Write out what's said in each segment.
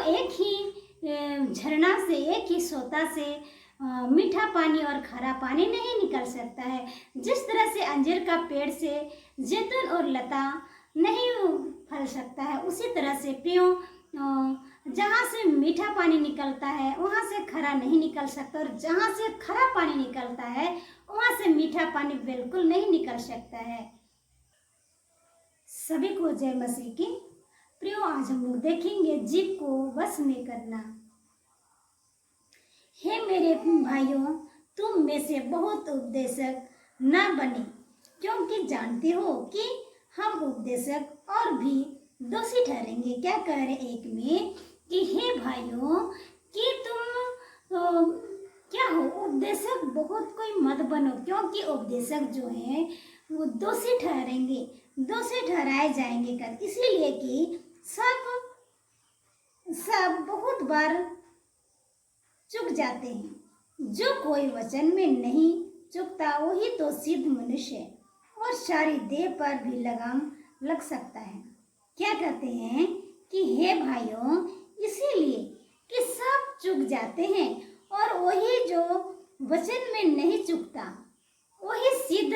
एक ही झरना से, एक ही सोता से मीठा पानी और खारा पानी नहीं निकल सकता है। जिस तरह से अंजीर का पेड़ से जैतून और लता नहीं फल सकता है, उसी तरह से प्रियो जहाँ से मीठा पानी निकलता है वहाँ से खरा नहीं निकल सकता, और जहाँ से खरा पानी निकलता है वहाँ से मीठा पानी बिल्कुल नहीं निकल सकता है। सभी को जय मसीह की। प्रियो, आज हम लोग देखेंगे जीभ को वश में करना। हे मेरे भाइयों, तुम में से बहुत उपदेशक न बने, क्योंकि जानते हो कि हम उपदेशक और भी दोषी ठहरेंगे। क्या कह रहे एक में कि हे भाइयों कि तुम क्या हो, उपदेशक बहुत कोई मत बनो, क्योंकि उपदेशक जो है वो दोषी ठहरेंगे, दोषी ठहराए जाएंगे कर, इसीलिए कि सब बहुत बार चूक जाते हैं। जो कोई वचन में नहीं चूकता वही तो सिद्ध मनुष्य है, और सारी देह पर भी लगाम लग सकता है। क्या कहते हैं कि हे भाइयों, इसीलिए कि सब चूक जाते हैं, और वही जो वचन में नहीं चूकता वही सिद्ध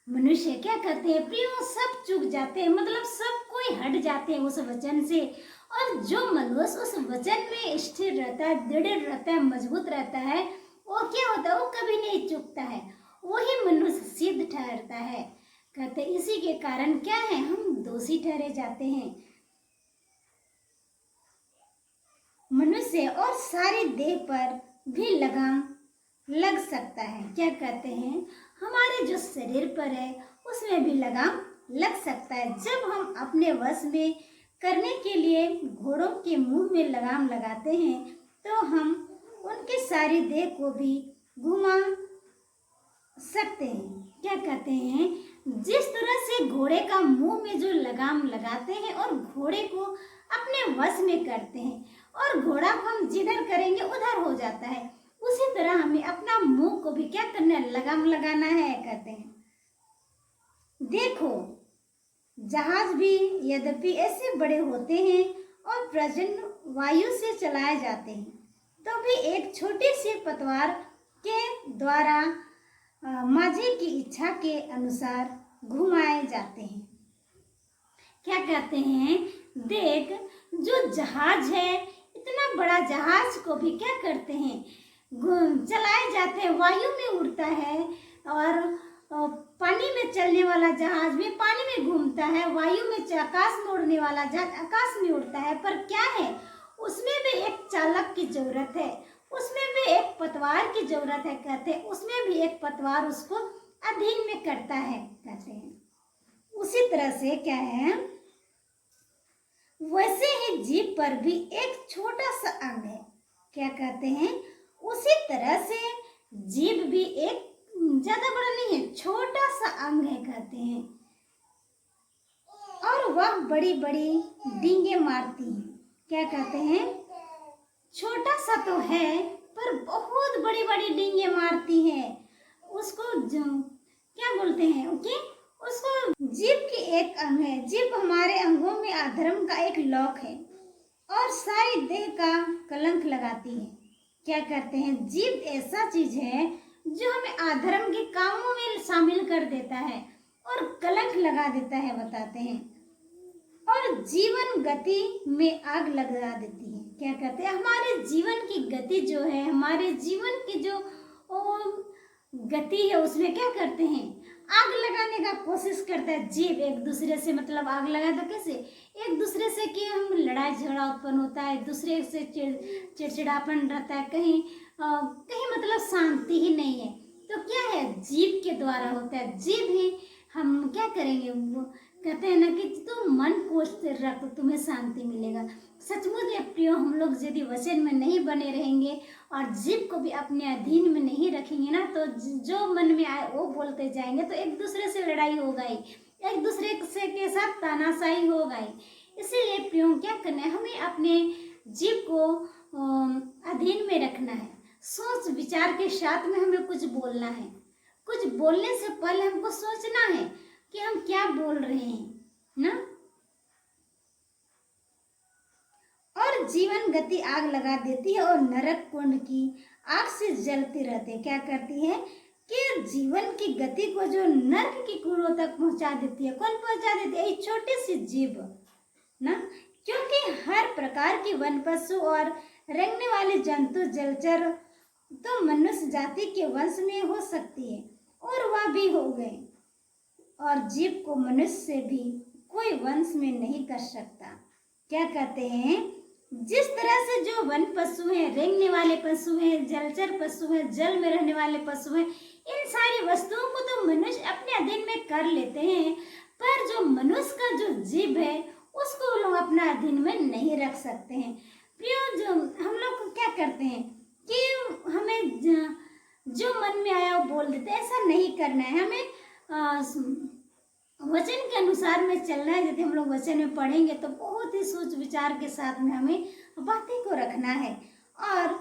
मनुष्य। क्या कहते हैं प्रियो, सब चूक जाते हैं, मतलब सब कोई हट जाते हैं उस वचन से, और जो मनुष्य उस वचन में स्थिर रहता है, दृढ़ रहता है, मजबूत रहता है, वो क्या होता है, वो कभी नहीं चूकता है, वही मनुष्य सिद्ध ठहरता है। कहते इसी के कारण क्या है, हम दोषी ठहरे जाते हैं मनुष्य, और सारी देह पर भी लगाम लग सकता है। क्या कहते हैं, हमारे जो शरीर पर है उसमें भी लगाम लग सकता है। जब हम अपने वश में करने के लिए घोड़ों के मुंह में लगाम लगाते हैं तो हम उनकी सारी देह को भी घुमा सकते हैं। क्या कहते हैं, जिस तरह से घोड़े का मुंह में जो लगाम लगाते हैं और घोड़े को अपने वश में करते हैं, और घोड़ा को हम जिधर करेंगे उधर हो जाता है, उसी तरह हमें अपना मुंह को भी क्या करना है, लगाम लगाना है। कहते हैं देखो, जहाज भी यद्यपि ऐसे बड़े होते हैं और प्रचंड वायु से चलाए जाते हैं, तो भी एक छोटी सी पतवार के द्वारा माझे की इच्छा के अनुसार घुमाए जाते हैं। क्या कहते हैं, देख, जो जहाज है, इतना बड़ा जहाज को भी क्या करते हैं, चलाए जाते हैं, वायु में उड़ता है, और पानी में चलने वाला जहाज भी पानी में घूमता है, वायु में आकाश में उड़ने वाला जहाज आकाश में उड़ता है, पर क्या है, उसमें भी एक चालक की जरूरत है, उसमें भी एक पतवार की जरूरत है। कहते हैं उसमें भी एक पतवार उसको अधीन में करता है। कहते हैं उसी तरह से क्या है, वैसे ही जीभ पर भी एक छोटा सा अंग है। क्या कहते हैं, उसी तरह से जीभ भी एक ज्यादा बड़ा नहीं है, छोटा सा अंग है। कहते हैं और वह बड़ी बड़ी डींगे मारती है। क्या कहते हैं, छोटा सा तो है पर बहुत बड़ी बड़ी डींगे मारती है। उसको क्या बोलते हैं कि उसको जीभ की एक अंग है। जीभ हमारे अंगों में अधर्म का एक लॉक है और सारी देह का कलंक लगाती है। क्या करते हैं, जीभ ऐसा चीज है जो हमें अधर्म के कामों में शामिल कर देता है और कलंक लगा देता है, बताते हैं, और जीवन गति में आग लगा देती है। क्या कहते हैं, हमारे जीवन की गति जो है, हमारे जीवन की जो गति है, उसमें क्या करते हैं, आग लगाने का कोशिश करता है जीव एक दूसरे से। मतलब आग लगाए तो कैसे, एक दूसरे से कि हम लड़ाई झगड़ा उत्पन्न होता है, एक दूसरे से चिड़चिड़ापन रहता है, कहीं मतलब शांति ही नहीं है। तो क्या है, जीव के द्वारा होता है। जीव ही हम क्या करेंगे, वो कहते हैं ना कि तुम मन को स्थिर रख तो तुम्हें शांति मिलेगा। सचमुच में प्रियो, हम लोग यदि वचन में नहीं बने रहेंगे और जीव को भी अपने अधीन में नहीं रखेंगे ना, तो जो मन में आए वो बोलते जाएंगे, तो एक दूसरे से लड़ाई होगा ही, एक दूसरे से के साथ तानाशाही होगा ही। इसीलिए प्रियो, क्या करना है, हमें अपने जीव को अधीन में रखना है। सोच विचार के साथ में हमें कुछ बोलना है। कुछ बोलने से पहले हमको सोचना है कि हम क्या बोल रहे हैं ना। और और जीवन गति आग लगा देती है और नरक कुंड की आग से जलती रहती है। क्या करती है कि जीवन की गति को जो नरक की कुंडों तक पहुंचा देती है। कौन पहुंचा देती है? ये छोटी सी जीभ ना, क्योंकि हर प्रकार की वन पशु और रेंगने वाले जंतु जलचर तो मनुष्य जाति के वंश में हो सकती है और वह भी हो गए, और जीव को मनुष्य से भी कोई वंश में नहीं कर सकता। क्या कहते हैं? जिस तरह से जो वन पशु हैं, रेंगने वाले पशु हैं, जलचर पशु हैं, जल में रहने वाले पशु हैं, इन सारी वस्तुओं को तो मनुष्य अपने अधीन में कर लेते हैं, पर जो मनुष्य का जो जीव है उसको वो लोग अपना अधीन में नहीं रख सकते हैं। प्रियो, जो हम लोग क्या करते हैं कि हमें जो मन में आया वो बोल देते हैं। ऐसा नहीं करना है, हमें वचन के अनुसार में चलना है। यदि हम लोग वचन में पढ़ेंगे तो बहुत ही सोच विचार के साथ में हमें बातें को रखना है। और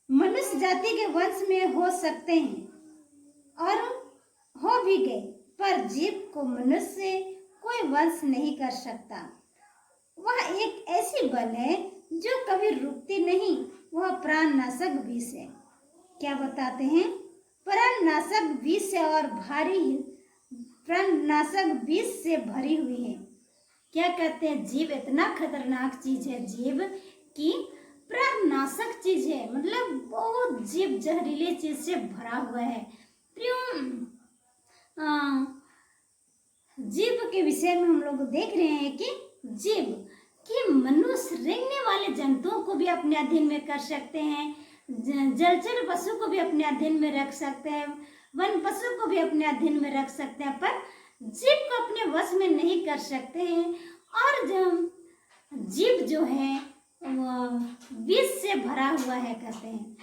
मनुष्य जाति के वंश में हो सकते हैं और हो भी गए, पर जीव को मनुष्य से कोई वंश नहीं कर सकता। वह एक ऐसी बल है जो कभी रुकती नहीं। वह प्राणनाशक विष है। क्या बताते हैं? प्राणनाशक विष से और प्राणनाशक विष से भरी हुई है। क्या कहते हैं? जीव इतना खतरनाक चीज है, जीव की प्राणनाशक चीज है, मतलब बहुत जीव जहरीले चीज से भरा हुआ है। जीव के विषय में हम लोग देख रहे हैं कि जीव कि मनुष्य रेंगने वाले जंतुओं को भी अपने अधीन में कर सकते हैं, जलचर पशु को भी अपने अधीन में रख सकते हैं, वन पशु को भी अपने अधीन में रख सकते हैं, पर जीव को अपने वश में नहीं कर सकते हैं। और जीव जो है वो विष से भरा हुआ है कहते हैं।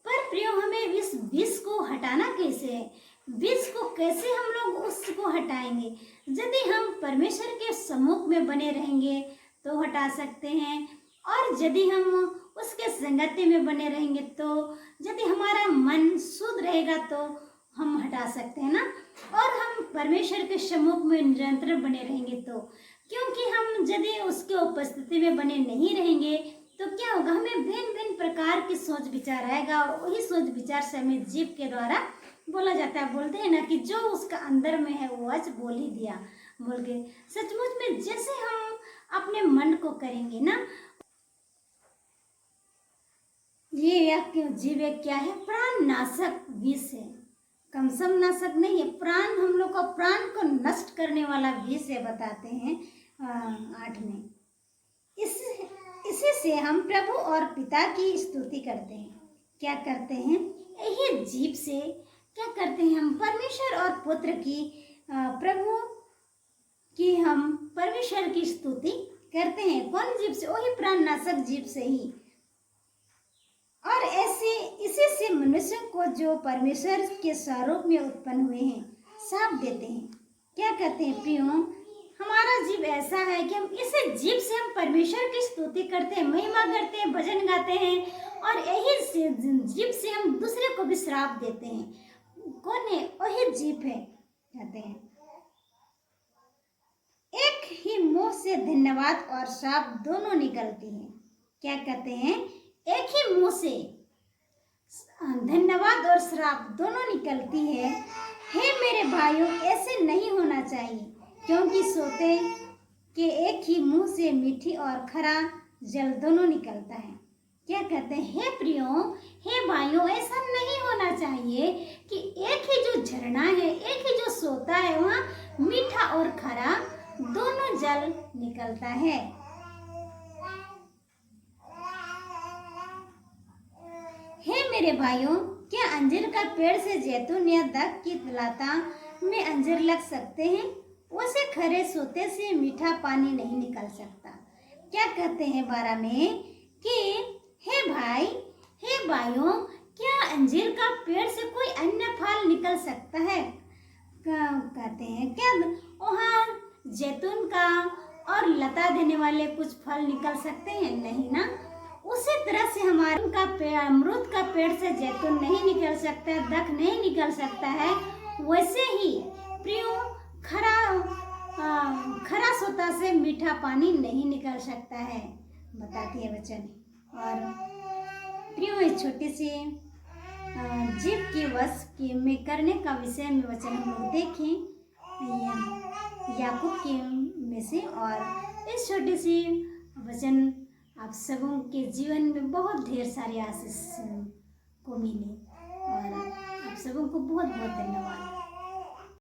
पर प्रियो, हमें इस विष को हटाना कैसे है? विष को कैसे हम लोग उसको हटाएंगे? यदि हम परमेश्वर के सम्मुख में बने रहेंगे तो हटा सकते हैं, और यदि हम उसके संगति में बने रहेंगे तो, यदि हमारा मन शुद्ध रहेगा तो हम हटा सकते हैं ना। और हम परमेश्वर के सम्मुख में निरंतर बने रहेंगे तो, क्योंकि हम यदि उसके उपस्थिति में बने नहीं रहेंगे तो क्या होगा? हमें भिन्न भिन्न प्रकार की सोच विचार आएगा, और वही सोच विचार से हमें जीव के द्वारा बोला जाता है। बोलते हैं ना कि जो उसका अंदर में है वो आज बोल ही दिया बोल के। सचमुच में जैसे हम अपने मन को करेंगे ना, ये जीव क्या है? प्राणनाशक विष है, कमसम नाशक नहीं है। प्राण, हम लोग का प्राण को नष्ट करने वाला विष है, बताते हैं 8 में। इसी से हम प्रभु और पिता की स्तुति करते हैं। क्या करते हैं? यही जीव से क्या करते हैं? हम परमेश्वर और पुत्र की, प्रभु की, हम परमेश्वर की स्तुति करते हैं। कौन जीव से? वही प्राणनाशक जीव से ही। और ऐसे इसी से मनुष्य को जो परमेश्वर के स्वरूप में उत्पन्न हुए हैं साथ देते हैं। क्या कहते हैं प्रियो? हमारा जीव ऐसा है कि हम इसे जीव से हम परमेश्वर की स्तुति करते हैं, महिमा करते हैं, भजन गाते हैं, और यही से जीव से हम दूसरे को भी श्राप देते हैं। कौन है? वही जीव है कहते हैं। एक ही मुंह से धन्यवाद और श्राप दोनों निकलती हैं। क्या कहते हैं? एक ही मुंह से धन्यवाद और श्राप दोनों निकलती है। हे मेरे भाइयों, ऐसे नहीं होना चाहिए, क्योंकि सोते के एक ही मुंह से मीठी और खरा जल दोनों निकलता है। क्या कहते हैं? हे प्रियो, हे भाइयों, ऐसा नहीं होना चाहिए कि एक ही जो झरना है, एक ही जो सोता है, वहाँ मीठा और खरा दोनों जल निकलता है। हे मेरे भाइयों, क्या अंजीर का पेड़ से जैतून या दाख की लता में अंजीर लग सकते हैं? उसे खरे सोते से मीठा पानी नहीं निकल सकता। क्या कहते हैं 12 में कि हे भाई, हे भाइयों, क्या अंजीर का पेड़ से कोई अन्य फल निकल सकता है? कहते हैं क्या वहाँ जैतून का और लता देने वाले कुछ फल निकल सकते हैं? नहीं ना। उसी तरह से हमारे का पेड़, अमरूद का पेड़ से जैतून नहीं निकल सकता, दाख नहीं निकल सकता है। वैसे ही प्रियो, खरा खरा सोता से मीठा पानी नहीं निकल सकता है, बताती है वचन। और प्रियो, इस छोटी सी जीव के वश के में करने का विषय में वचन हम लोग देखें याकूब के में से। और इस छोटी सी वचन आप सबों के जीवन में बहुत ढेर सारी आशीष को मिले। और आप सबों को बहुत बहुत धन्यवाद।